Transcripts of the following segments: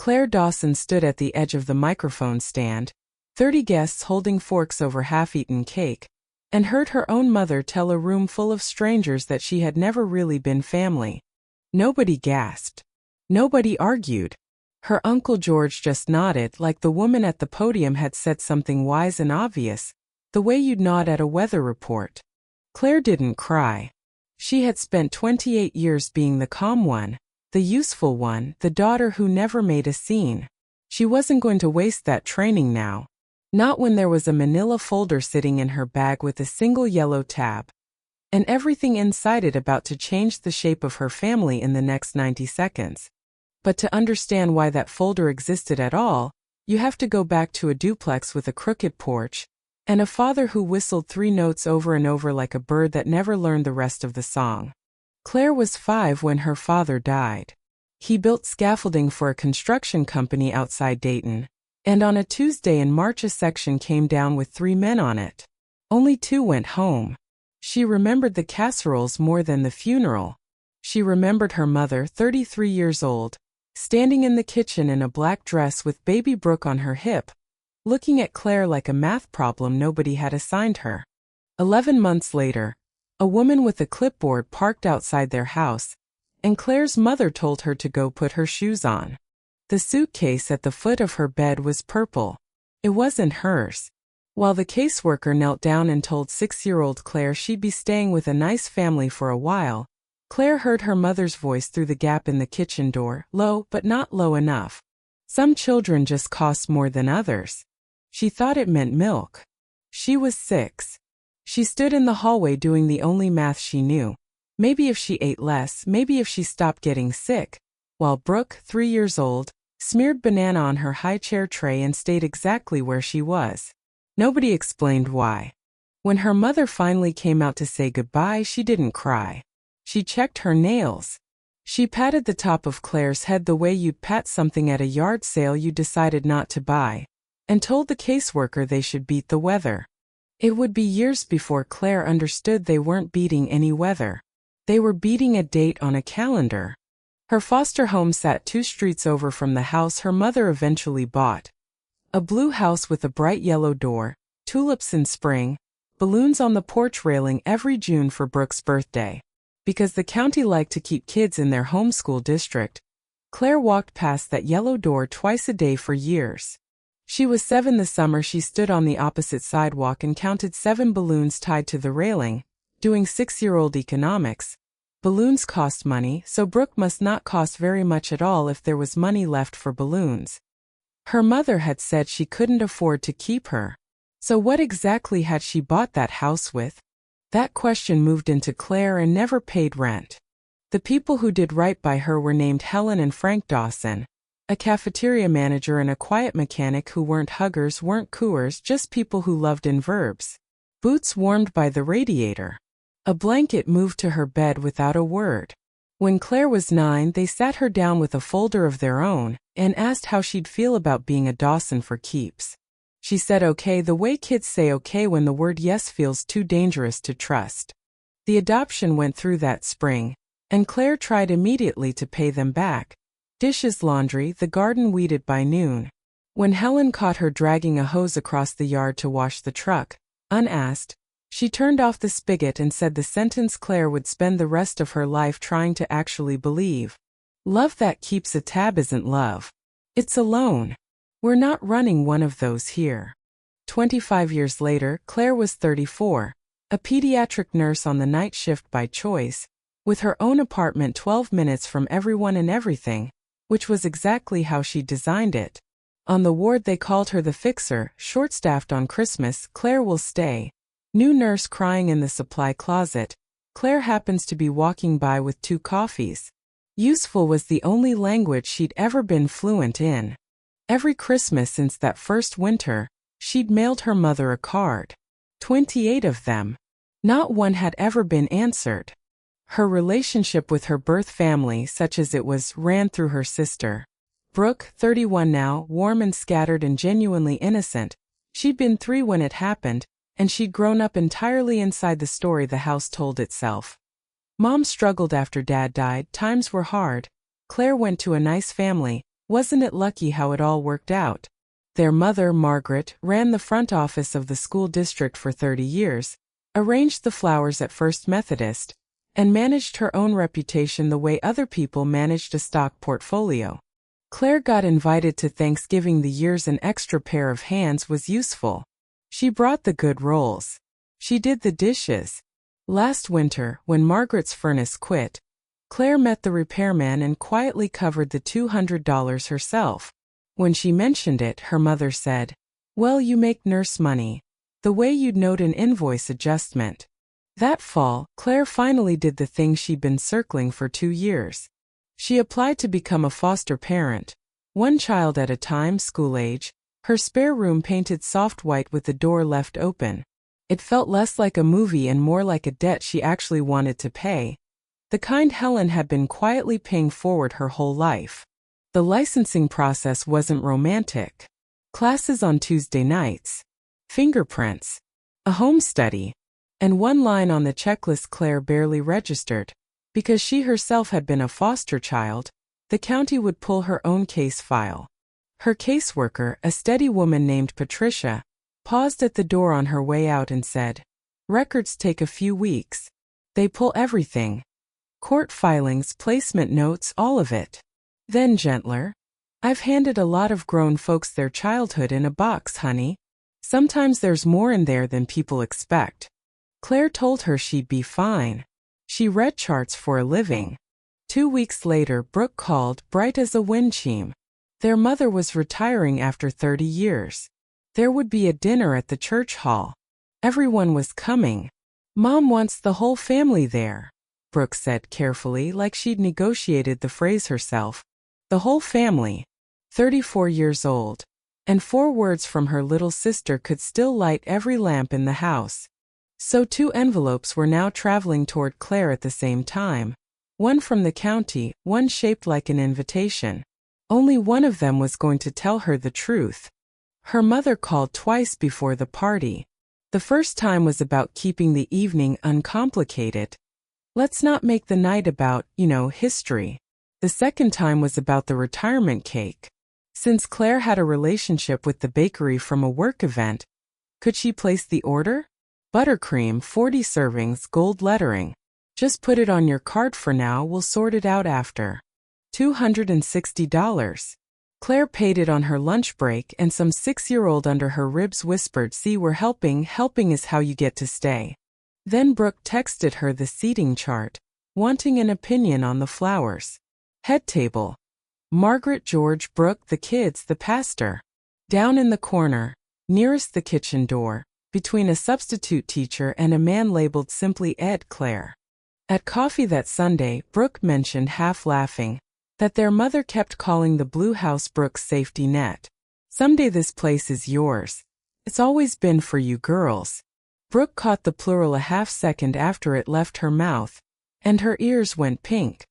Claire Dawson stood at the edge of the microphone stand, 30 guests holding forks over half-eaten cake, and heard her own mother tell a room full of strangers that she had never really been family. Nobody gasped. Nobody argued. Her Uncle George just nodded like the woman at the podium had said something wise and obvious, the way you'd nod at a weather report. Claire didn't cry. She had spent 28 years being the calm one, the useful one, the daughter who never made a scene. She wasn't going to waste that training now. Not when there was a manila folder sitting in her bag with a single yellow tab, and everything inside it about to change the shape of her family in the next 90 seconds. But to understand why that folder existed at all, you have to go back to a duplex with a crooked porch, and a father who whistled 3 notes over and over like a bird that never learned the rest of the song. Claire was 5 when her father died. He built scaffolding for a construction company outside Dayton, and on a Tuesday in March a section came down with 3 men on it. Only 2 went home. She remembered the casseroles more than the funeral. She remembered her mother, 33 years old, standing in the kitchen in a black dress with baby Brooke on her hip, looking at Claire like a math problem nobody had assigned her. 11 months later, a woman with a clipboard parked outside their house, and Claire's mother told her to go put her shoes on. The suitcase at the foot of her bed was purple. It wasn't hers. While the caseworker knelt down and told 6-year-old Claire she'd be staying with a nice family for a while, Claire heard her mother's voice through the gap in the kitchen door, low but not low enough. Some children just cost more than others. She thought it meant milk. She was 6. She stood in the hallway doing the only math she knew. Maybe if she ate less, maybe if she stopped getting sick. While Brooke, 3 years old, smeared banana on her high chair tray and stayed exactly where she was. Nobody explained why. When her mother finally came out to say goodbye, she didn't cry. She checked her nails. She patted the top of Claire's head the way you'd pat something at a yard sale you decided not to buy, and told the caseworker they should beat the weather. It would be years before Claire understood they weren't beating any weather. They were beating a date on a calendar. Her foster home sat 2 streets over from the house her mother eventually bought. A blue house with a bright yellow door, tulips in spring, balloons on the porch railing every June for Brooke's birthday. Because the county liked to keep kids in their homeschool district, Claire walked past that yellow door twice a day for years. She was 7 the summer she stood on the opposite sidewalk and counted 7 balloons tied to the railing, doing 6-year-old economics. Balloons cost money, so Brooke must not cost very much at all if there was money left for balloons. Her mother had said she couldn't afford to keep her. So what exactly had she bought that house with? That question moved into Claire and never paid rent. The people who did right by her were named Helen and Frank Dawson, a cafeteria manager and a quiet mechanic who weren't huggers, weren't cooers, just people who loved in verbs. Boots warmed by the radiator. A blanket moved to her bed without a word. When Claire was 9, they sat her down with a folder of their own and asked how she'd feel about being a Dawson for keeps. She said okay the way kids say okay when the word yes feels too dangerous to trust. The adoption went through that spring, and Claire tried immediately to pay them back. Dishes, laundry, the garden weeded by noon. When Helen caught her dragging a hose across the yard to wash the truck, unasked, she turned off the spigot and said the sentence Claire would spend the rest of her life trying to actually believe. Love that keeps a tab isn't love. It's a loan. We're not running one of those here. 25 years later, Claire was 34, a pediatric nurse on the night shift by choice, with her own apartment 12 minutes from everyone and everything, which was exactly how she designed it. On the ward they called her the fixer, short-staffed on Christmas, Claire will stay. New nurse crying in the supply closet, Claire happens to be walking by with 2 coffees. Useful was the only language she'd ever been fluent in. Every Christmas since that first winter, she'd mailed her mother a card. 28 of them. Not one had ever been answered. Her relationship with her birth family, such as it was, ran through her sister. Brooke, 31 now, warm and scattered and genuinely innocent. She'd been 3 when it happened, and she'd grown up entirely inside the story the house told itself. Mom struggled after Dad died, times were hard. Claire went to a nice family, Wasn't it lucky how it all worked out? Their mother, Margaret, ran the front office of the school district for 30 years, arranged the flowers at First Methodist, and managed her own reputation the way other people managed a stock portfolio. Claire got invited to Thanksgiving the years an extra pair of hands was useful. She brought the good rolls. She did the dishes. Last winter, when Margaret's furnace quit, Claire met the repairman and quietly covered the $200 herself. When she mentioned it, her mother said, "Well, you make nurse money. The way you'd note an invoice adjustment." That fall, Claire finally did the thing she'd been circling for 2 years. She applied to become a foster parent. One child at a time, school age, her spare room painted soft white with the door left open. It felt less like a movie and more like a debt she actually wanted to pay. The kind Helen had been quietly paying forward her whole life. The licensing process wasn't romantic. Classes on Tuesday nights. Fingerprints. A home study. And one line on the checklist Claire barely registered. Because she herself had been a foster child, the county would pull her own case file. Her caseworker, a steady woman named Patricia, paused at the door on her way out and said, "Records take a few weeks. They pull everything. Court filings, placement notes, all of it." Then gentler, "I've handed a lot of grown folks their childhood in a box, honey. Sometimes there's more in there than people expect." Claire told her she'd be fine. She read charts for a living. 2 weeks later, Brooke called, bright as a wind chime. Their mother was retiring after 30 years. There would be a dinner at the church hall. Everyone was coming. "Mom wants the whole family there," Brooke said carefully, like she'd negotiated the phrase herself. The whole family. 34 years old. And 4 words from her little sister could still light every lamp in the house. So 2 envelopes were now traveling toward Claire at the same time. One from the county, one shaped like an invitation. Only one of them was going to tell her the truth. Her mother called twice before the party. The first time was about keeping the evening uncomplicated. Let's not make the night about, history. The second time was about the retirement cake. Since Claire had a relationship with the bakery from a work event, could she place the order? Buttercream, 40 servings, gold lettering. Just put it on your card for now, we'll sort it out after. $260. Claire paid it on her lunch break and some 6-year-old under her ribs whispered, "See, we're helping is how you get to stay." Then Brooke texted her the seating chart, wanting an opinion on the flowers. Head table. Margaret, George, Brooke, the kids, the pastor. Down in the corner, nearest the kitchen door, between a substitute teacher and a man labeled simply Ed, Claire. At coffee that Sunday, Brooke mentioned, half laughing, that their mother kept calling the blue house Brooke's safety net. "Someday this place is yours. It's always been for you girls." Brooke caught the plural a half second after it left her mouth, and her ears went pink.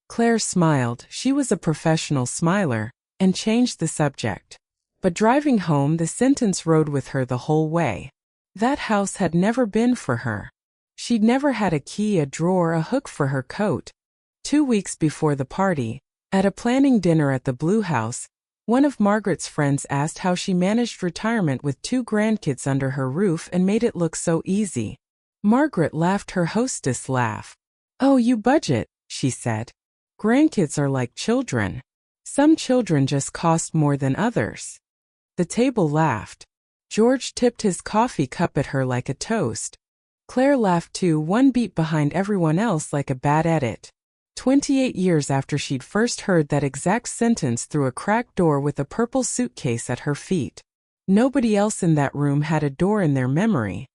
Claire smiled, she was a professional smiler, and changed the subject. But driving home, the sentence rode with her the whole way. That house had never been for her. She'd never had a key, a drawer, a hook for her coat. 2 weeks before the party, at a planning dinner at the Blue House, one of Margaret's friends asked how she managed retirement with 2 grandkids under her roof and made it look so easy. Margaret laughed her hostess laugh. "Oh, you budget," she said. "Grandkids are like children. Some children just cost more than others." The table laughed. George tipped his coffee cup at her like a toast. Claire laughed too, one beat behind everyone else like a bad edit. 28 years after she'd first heard that exact sentence through a cracked door with a purple suitcase at her feet. Nobody else in that room had a door in their memory.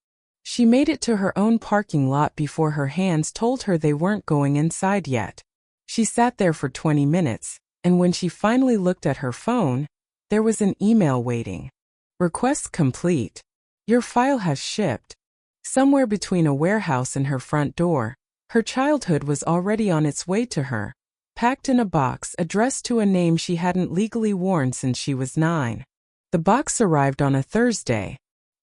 She made it to her own parking lot before her hands told her they weren't going inside yet. She sat there for 20 minutes, and when she finally looked at her phone, there was an email waiting. "Request complete. Your file has shipped." Somewhere between a warehouse and her front door, her childhood was already on its way to her, packed in a box addressed to a name she hadn't legally worn since she was 9. The box arrived on a Thursday.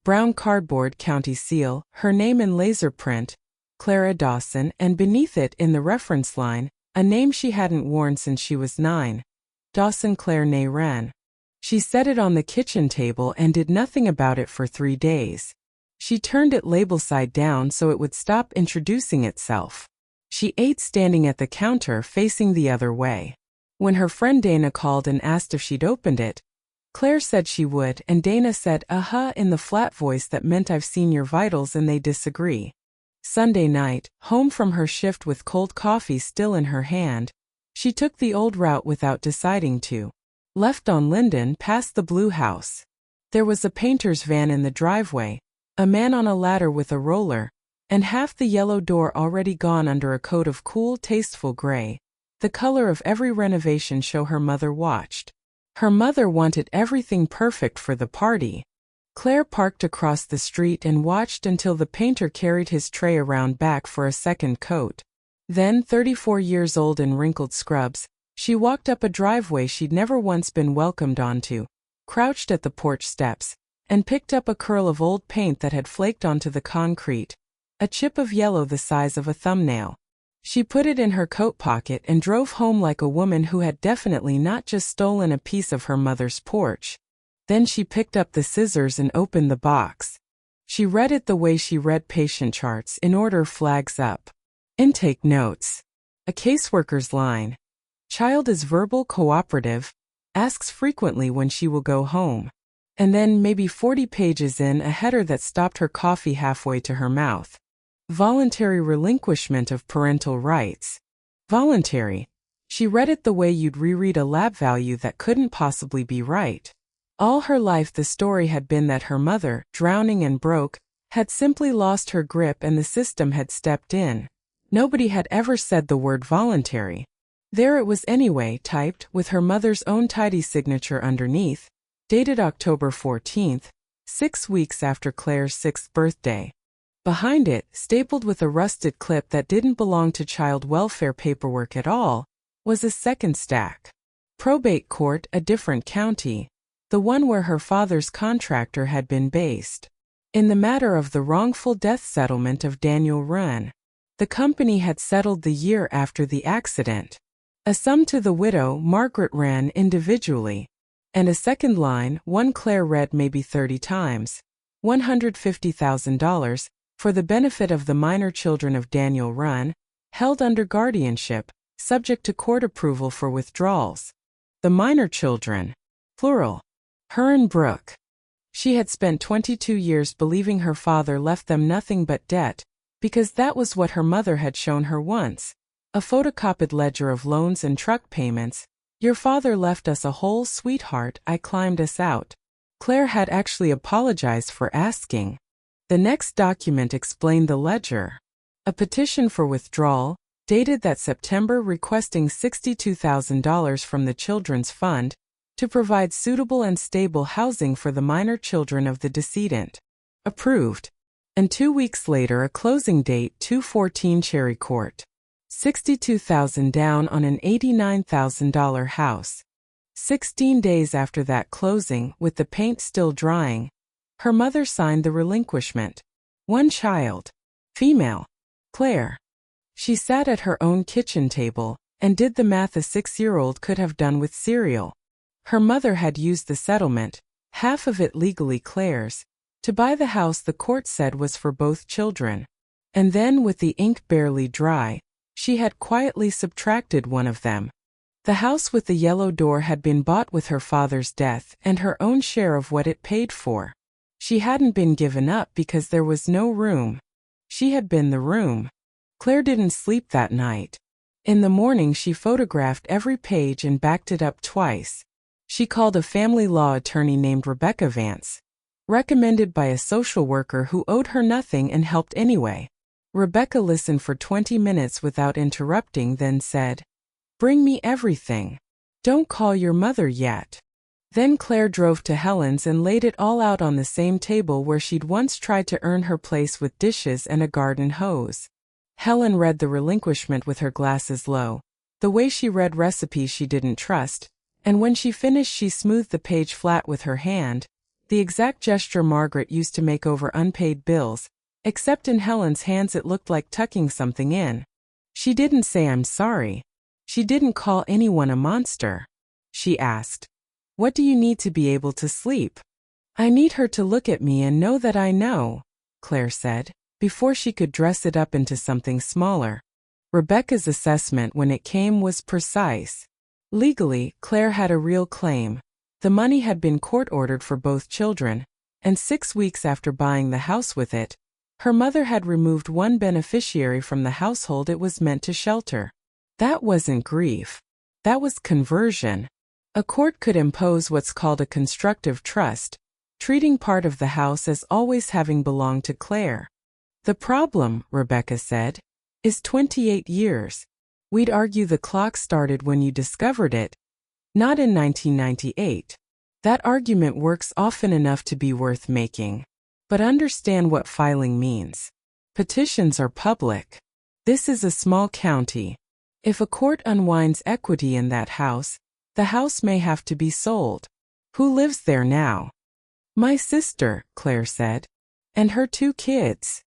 Brown cardboard, county seal, her name in laser print, Clara Dawson, and beneath it in the reference line, a name she hadn't worn since she was 9. Dawson Claire ne Ren. She set it on the kitchen table and did nothing about it for 3 days. She turned it label side down so it would stop introducing itself. She ate standing at the counter facing the other way. When her friend Dana called and asked if she'd opened it, Claire said she would, and Dana said, "Uh-huh," in the flat voice that meant I've seen your vitals and they disagree. Sunday night, home from her shift with cold coffee still in her hand, she took the old route without deciding to. Left on Linden past the blue house. There was a painter's van in the driveway, a man on a ladder with a roller, and half the yellow door already gone under a coat of cool, tasteful gray, the color of every renovation show her mother watched. Her mother wanted everything perfect for the party. Claire parked across the street and watched until the painter carried his tray around back for a second coat. Then, 34 years old in wrinkled scrubs, she walked up a driveway she'd never once been welcomed onto, crouched at the porch steps, and picked up a curl of old paint that had flaked onto the concrete, a chip of yellow the size of a thumbnail. She put it in her coat pocket and drove home like a woman who had definitely not just stolen a piece of her mother's porch. Then she picked up the scissors and opened the box. She read it the way she read patient charts, in order: flags up. Intake notes. A caseworker's line. Child is verbal, cooperative, asks frequently when she will go home. And then, maybe 40 pages in, a header that stopped her coffee halfway to her mouth. Voluntary relinquishment of parental rights. Voluntary. She read it the way you'd reread a lab value that couldn't possibly be right. All her life the story had been that her mother, drowning and broke, had simply lost her grip and the system had stepped in. Nobody had ever said the word voluntary. There it was anyway, typed, with her mother's own tidy signature underneath, dated October 14th, 6 weeks after Claire's 6th birthday. Behind it, stapled with a rusted clip that didn't belong to child welfare paperwork at all, was a second stack. Probate court, a different county, the one where her father's contractor had been based. In the matter of the wrongful death settlement of Daniel Wren, the company had settled the year after the accident. A sum to the widow, Margaret Wren, individually, and a second line, one Claire read maybe 30 times, $150,000, for the benefit of the minor children of Daniel Wren, held under guardianship, subject to court approval for withdrawals. The minor children, plural. Her and Brooke. She had spent 22 years believing her father left them nothing but debt, because that was what her mother had shown her once. A photocopied ledger of loans and truck payments. "Your father left us a hole, sweetheart, I climbed us out." Claire had actually apologized for asking. The next document explained the ledger. A petition for withdrawal, dated that September, requesting $62,000 from the Children's Fund to provide suitable and stable housing for the minor children of the decedent. Approved. And 2 weeks later, a closing date, 214 Cherry Court. $62,000 down on an $89,000 house. 16 days after that closing, with the paint still drying, her mother signed the relinquishment. One child. Female. Claire. She sat at her own kitchen table and did the math a 6-year-old could have done with cereal. Her mother had used the settlement, half of it legally Claire's, to buy the house the court said was for both children. And then, with the ink barely dry, she had quietly subtracted one of them. The house with the yellow door had been bought with her father's death and her own share of what it paid for. She hadn't been given up because there was no room. She had been the room. Claire didn't sleep that night. In the morning she photographed every page and backed it up twice. She called a family law attorney named Rebecca Vance, recommended by a social worker who owed her nothing and helped anyway. Rebecca listened for 20 minutes without interrupting, then said, "Bring me everything. Don't call your mother yet." Then Claire drove to Helen's and laid it all out on the same table where she'd once tried to earn her place with dishes and a garden hose. Helen read the relinquishment with her glasses low, the way she read recipes she didn't trust, and when she finished she smoothed the page flat with her hand, the exact gesture Margaret used to make over unpaid bills, except in Helen's hands it looked like tucking something in. She didn't say "I'm sorry." She didn't call anyone a monster. she asked. What do you need to be able to sleep? I need her to look at me and know that I know, Claire said, before she could dress it up into something smaller. Rebecca's assessment when it came was precise. Legally, Claire had a real claim. The money had been court-ordered for both children, and 6 weeks after buying the house with it, her mother had removed one beneficiary from the household it was meant to shelter. That wasn't grief. That was conversion. A court could impose what's called a constructive trust, treating part of the house as always having belonged to Claire. The problem, Rebecca said, is 28 years. We'd argue the clock started when you discovered it, not in 1998. That argument works often enough to be worth making. But understand what filing means. Petitions are public. This is a small county. If a court unwinds equity in that house, the house may have to be sold. Who lives there now? My sister, Claire said. And her 2 kids.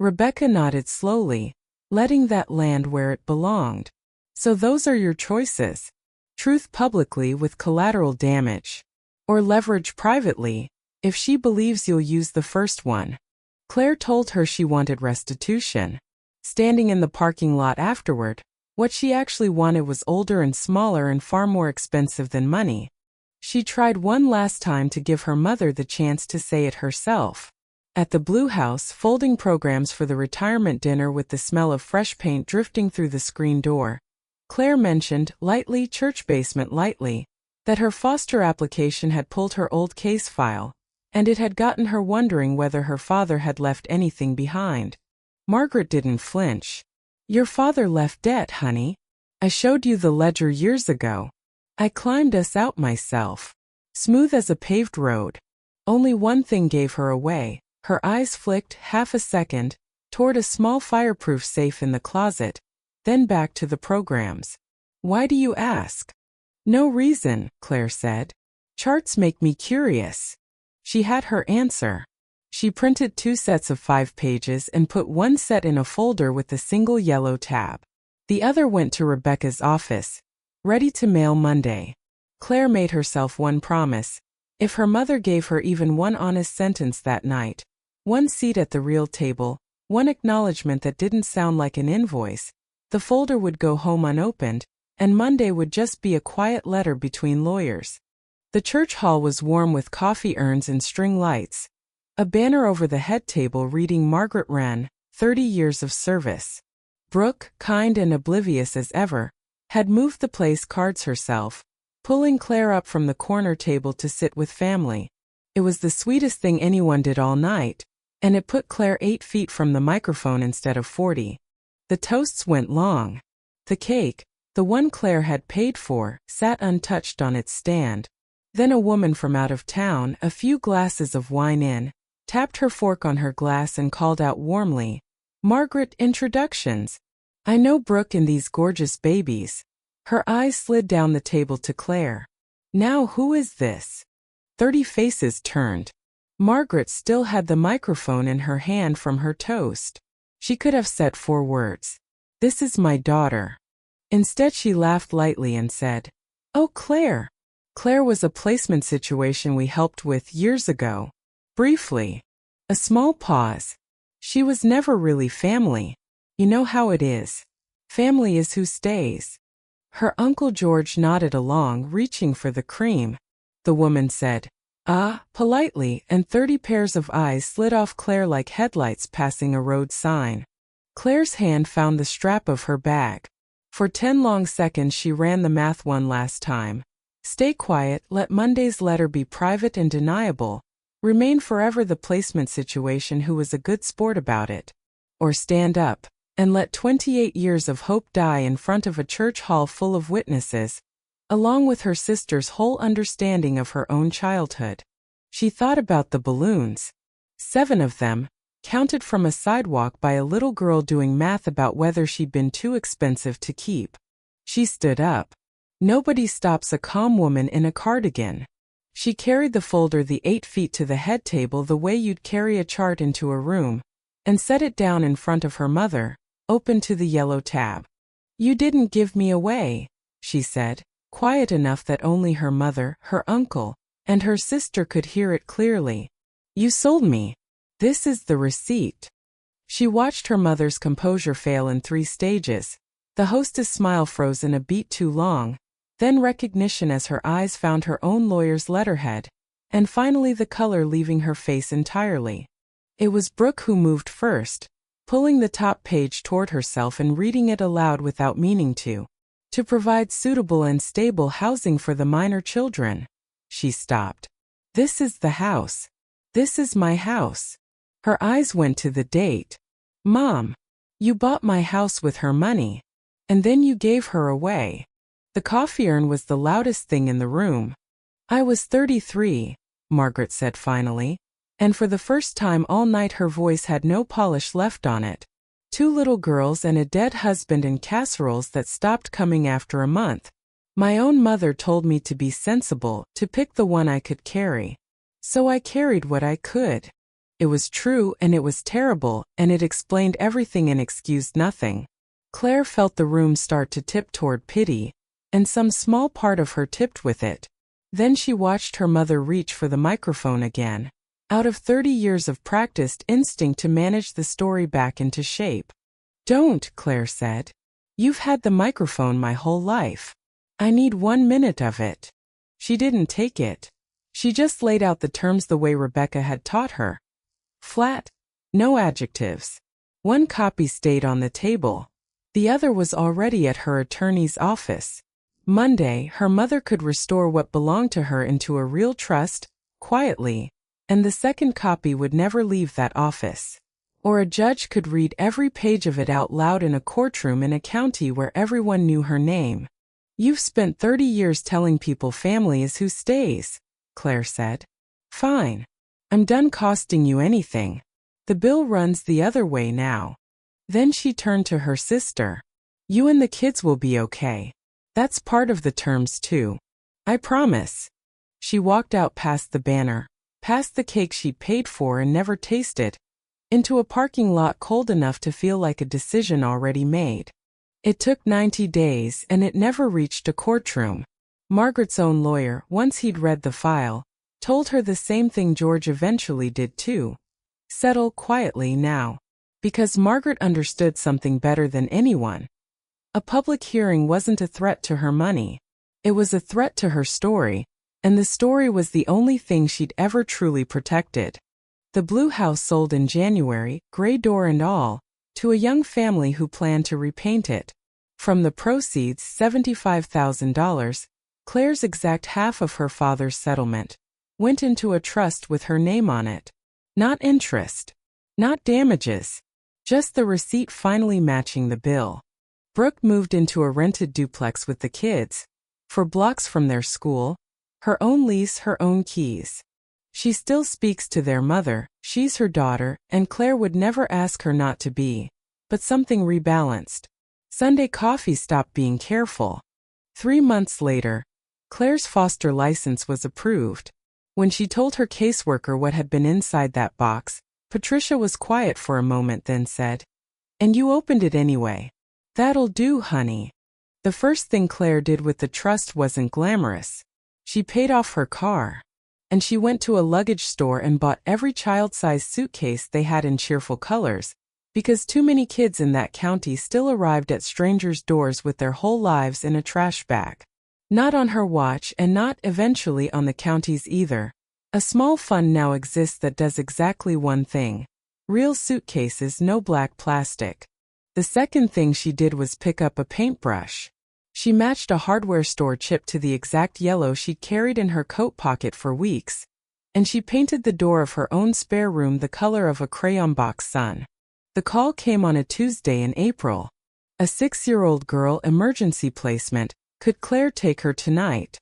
Rebecca nodded slowly, letting that land where it belonged. So those are your choices. Truth publicly with collateral damage. Or leverage privately, if she believes you'll use the first one. Claire told her she wanted restitution. Standing in the parking lot afterward, what she actually wanted was older and smaller and far more expensive than money. She tried one last time to give her mother the chance to say it herself. At the Blue House, folding programs for the retirement dinner with the smell of fresh paint drifting through the screen door, Claire mentioned, lightly, church basement lightly, that her foster application had pulled her old case file, and it had gotten her wondering whether her father had left anything behind. Margaret didn't flinch. Your father left debt, honey. I showed you the ledger years ago. I climbed us out myself. Smooth as a paved road. Only one thing gave her away. Her eyes flicked, half a second, toward a small fireproof safe in the closet, then back to the programs. Why do you ask? No reason, Claire said. Charts make me curious. She had her answer. She printed 2 sets of 5 pages and put one set in a folder with a single yellow tab. The other went to Rebecca's office, ready to mail Monday. Claire made herself one promise. If her mother gave her even one honest sentence that night, one seat at the real table, one acknowledgement that didn't sound like an invoice, the folder would go home unopened, and Monday would just be a quiet letter between lawyers. The church hall was warm with coffee urns and string lights. A banner over the head table reading Margaret Wren, 30 years of service. Brooke, kind and oblivious as ever, had moved the place cards herself, pulling Claire up from the corner table to sit with family. It was the sweetest thing anyone did all night, and it put Claire 8 feet from the microphone instead of 40. The toasts went long. The cake, the one Claire had paid for, sat untouched on its stand. Then a woman from out of town, a few glasses of wine in, tapped her fork on her glass and called out warmly, Margaret, introductions. I know Brooke and these gorgeous babies. Her eyes slid down the table to Claire. Now who is this? 30 faces turned. Margaret still had the microphone in her hand from her toast. She could have said 4 words. This is my daughter. Instead she laughed lightly and said, Oh, Claire. Claire was a placement situation we helped with years ago. Briefly. A small pause. She was never really family. You know how it is. Family is who stays. Her Uncle George nodded along, reaching for the cream. The woman said, politely, and 30 pairs of eyes slid off Claire like headlights passing a road sign. Claire's hand found the strap of her bag. For 10 long seconds she ran the math one last time. Stay quiet, let Monday's letter be private and deniable. Remain forever the placement situation who was a good sport about it. Or stand up, and let 28 years of hope die in front of a church hall full of witnesses, along with her sister's whole understanding of her own childhood. She thought about the balloons. 7 of them, counted from a sidewalk by a little girl doing math about whether she'd been too expensive to keep. She stood up. Nobody stops a calm woman in a cardigan. She carried the folder the 8 feet to the head table the way you'd carry a chart into a room, and set it down in front of her mother, open to the yellow tab. You didn't give me away, she said. quiet enough that only her mother, her uncle, and her sister could hear it clearly. "You sold me. This is the receipt." She watched her mother's composure fail in 3 stages. The hostess' smile frozen a beat too long, then recognition as her eyes found her own lawyer's letterhead, and finally the color leaving her face entirely. It was Brooke who moved first, pulling the top page toward herself and reading it aloud without meaning to. "To provide suitable and stable housing for the minor children." She stopped. "This is the house. This is my house." Her eyes went to the date. "Mom, you bought my house with her money. And then you gave her away." The coffee urn was the loudest thing in the room. "I was 33, Margaret said finally, and for the first time all night her voice had no polish left on it. 2 little girls and a dead husband and casseroles that stopped coming after a month. My own mother told me to be sensible, to pick the one I could carry. So I carried what I could. It was true and it was terrible, and it explained everything and excused nothing." Claire felt the room start to tip toward pity, and some small part of her tipped with it. Then she watched her mother reach for the microphone again, out of 30 years of practiced instinct to manage the story back into shape. "Don't," Claire said. "You've had the microphone my whole life. I need 1 minute of it." She didn't take it. She just laid out the terms the way Rebecca had taught her. Flat, no adjectives. 1 copy stayed on the table. The other was already at her attorney's office. Monday, her mother could restore what belonged to her into a real trust, quietly, and the 2nd copy would never leave that office. Or a judge could read every page of it out loud in a courtroom in a county where everyone knew her name. "You've spent 30 years telling people family is who stays," Claire said. "Fine. I'm done costing you anything. The bill runs the other way now." Then she turned to her sister. "You and the kids will be okay. That's part of the terms too. I promise." She walked out past the banner, past the cake she'd paid for and never tasted, into a parking lot cold enough to feel like a decision already made. It took 90 days and it never reached a courtroom. Margaret's own lawyer, once he'd read the file, told her the same thing George eventually did too. Settle quietly now. Because Margaret understood something better than anyone. A public hearing wasn't a threat to her money. It was a threat to her story, and the story was the only thing she'd ever truly protected. The blue house sold in January, gray door and all, to a young family who planned to repaint it. From the proceeds, $75,000, Claire's exact half of her father's settlement, went into a trust with her name on it. Not interest. Not damages. Just the receipt finally matching the bill. Brooke moved into a rented duplex with the kids, for blocks from their school, her own lease, her own keys. She still speaks to their mother, she's her daughter, and Claire would never ask her not to be. But something rebalanced. Sunday coffee stopped being careful. 3 months later, Claire's foster license was approved. When she told her caseworker what had been inside that box, Patricia was quiet for a moment, then said, "And you opened it anyway. That'll do, honey." The first thing Claire did with the trust wasn't glamorous. She paid off her car. And she went to a luggage store and bought every child-sized suitcase they had in cheerful colors, because too many kids in that county still arrived at strangers' doors with their whole lives in a trash bag. Not on her watch and not eventually on the county's either. A small fund now exists that does exactly one thing. Real suitcases, no black plastic. The second thing she did was pick up a paintbrush. She matched a hardware store chip to the exact yellow she'd carried in her coat pocket for weeks, and she painted the door of her own spare room the color of a crayon box sun. The call came on a Tuesday in April. A 6-year-old girl emergency placement. Could Claire take her tonight?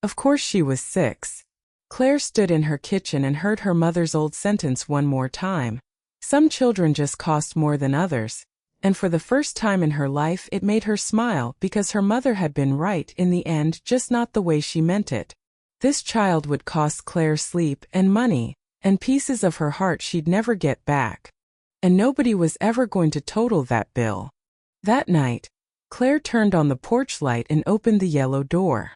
Of course she was 6. Claire stood in her kitchen and heard her mother's old sentence one more time. Some children just cost more than others. And for the first time in her life it made her smile because her mother had been right in the end, just not the way she meant it. This child would cost Claire sleep and money, and pieces of her heart she'd never get back. And nobody was ever going to total that bill. That night, Claire turned on the porch light and opened the yellow door.